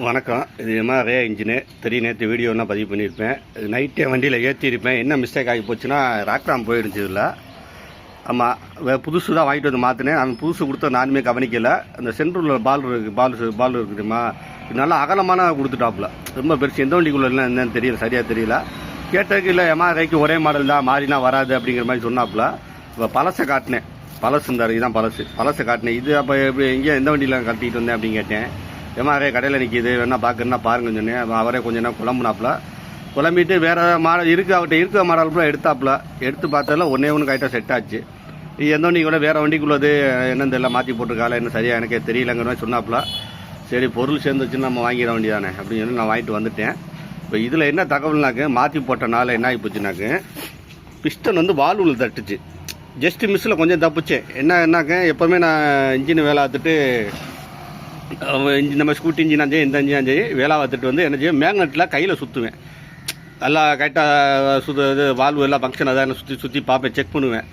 வணக்கம். இது MRA engine தெரியும். நேற்று வீடியோலாம் பதிவு பண்ணியிருப்பேன். இது நைட்டே வண்டியில் ஏற்றிருப்பேன். என்ன மிஸ்டேக் ஆகி போச்சுன்னா ராக்ராம் போயிடுச்சு. இதில் ஆமாம், புதுசு தான் வாங்கிட்டு வந்து மாற்றினேன். அவன் புதுசு கொடுத்தா நானுமே கவனிக்கலை. அந்த சென்ட்ரலில் பால் இருக்குதுமா, இது நல்லா அகலமான கொடுத்துட்டாப்புல. ரொம்ப பெருசு. எந்த வண்டிக்குள்ளே இல்லை என்னன்னு தெரியல, சரியாக தெரியல. கேட்டதுக்கு இல்லை எம்ஆர்ஐக்கு ஒரே மாடல் தான், மாறினா வராது அப்படிங்கிற மாதிரி சொன்னாப்புல. இப்போ பழசை காட்டினேன். பழசு இருந்தார், இதுதான் பழசை காட்டினேன். இது அப்போ எப்படி எங்கேயோ எந்த வண்டியில் கட்டிட்டு வந்தேன் அப்படின்னு கேட்டேன். எம்ஆர்ஐ கடையில் நிற்கிது, வேணா பார்க்குறேன்னா பாருங்கன்னு சொன்னேன். அவரே கொஞ்சம் நேரம் குழம்புனாப்புல. குழம்பிட்டு வேறு மாடல் இருக்குது, அவர்கிட்ட இருக்கிற மாடல் கூட எடுத்தாப்புல. எடுத்து பார்த்ததில் ஒன்றே கரெக்டாக செட் ஆச்சு. இது எந்த வண்டி கூட வேறு வண்டிக்குள்ளது என்னன்னு தெரியல, மாற்றி போட்டிருக்கால என்ன சரியாக எனக்கே தெரியலங்கிற மாதிரி சொன்னாப்புல. சரி, பொருள் சேர்ந்துச்சுன்னு நம்ம வாங்கிட வேண்டியதானே அப்படின்னு சொல்லி நான் வாங்கிட்டு வந்துட்டேன். இப்போ இதில் என்ன தகவல்னாக்கு, மாற்றி போட்டனால என்ன ஆகி போச்சுனாக்கு, பிஸ்டன் வந்து வால்வில் தட்டுச்சு. ஜஸ்ட்டு மிஸ்ஸில் கொஞ்சம் தப்புச்சேன். என்னாக்க எப்போவுமே நான் இன்ஜின் வேலை பார்த்துட்டு நம்ம ஸ்கூட்டி இன்ஜினாக செய்யும், இந்த இன்ஜினாக செய்யும், வேலை பார்த்துட்டு வந்து என்ன செய்யும், மேக்னெட்டில் கையில் சுற்றுவேன். நல்லா கரெக்டாக இது வால்வு எல்லாம் ஃபங்க்ஷன் அதான் சுற்றி பார்ப்பேன், செக் பண்ணுவேன்.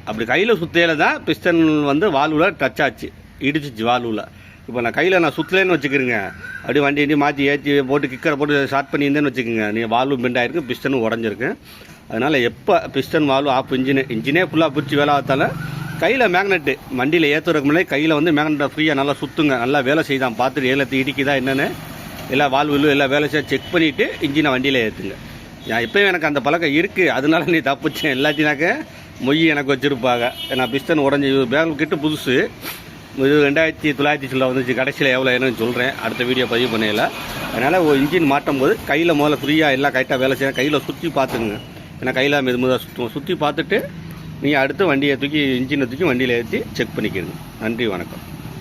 அப்படி கையில் சுற்றையில் தான் பிஸ்டன் வந்து வால்வில் டச் ஆச்சு, இடிச்சிச்சு வால்வில். இப்போ நான் கையில் நான் சுற்றலேன்னு வச்சுக்கிறேங்க, அப்படி வண்டி மாற்றி ஏற்றி போட்டு கிக்கரை போட்டு ஸ்டார்ட் பண்ணியிருந்தேன்னு வச்சுக்கோங்க, நீ வால்வு பெண்ட் ஆகிருக்கு, பிஸ்டனும் உடஞ்சிருக்கு. அதனால் எப்போ பிஸ்டன் வால்வு ஆஃப் இன்ஜினே ஃபுல்லாக பிடிச்சி வேலை பார்த்தாலும் கையில் மேக்னெட்டு வண்டியில் ஏற்றுறதுக்கு முன்னாடி கையில் வந்து மேக்னெட்டை ஃப்ரீயாக நல்லா சுற்றுங்க. நல்லா வேலை செய்தான் பார்த்துட்டு ஏலத்தை இடிக்குதா என்னென்னு எல்லா வால்வு எல்லாம் வேலை செய்ய செக் பண்ணிவிட்டு இன்ஜினை வண்டியில் ஏற்றுங்க. எப்போயும் எனக்கு அந்த பழக்கம் இருக்குது, அதனால நீ தப்புச்சேன். எல்லாத்தினாக்க மொய் எனக்கு வச்சுருப்பாங்க. நான் பிஸ்டன் உடஞ்சி பேங்க் கிட்ட புதுசு இது 2900 சொல்ல வந்துச்சு. கடைசியில் எவ்வளோ என்னன்னு சொல்கிறேன், அடுத்த வீடியோ பதிவு பண்ணல. அதனால் ஒரு இன்ஜின் மாட்டும் போது கையில் முதல்ல ஃப்ரீயாக எல்லாம் கரெக்டாக வேலை செய்ய கையில் சுற்றி பார்த்துக்குங்க. ஏன்னா கையில் மெதுமெதாக சுற்றி பார்த்துட்டு நீங்கள் அடுத்து வண்டியை இன்ஜினை தூக்கி வண்டியில் ஏற்றி செக் பண்ணிக்கிறீங்க. நன்றி, வணக்கம்.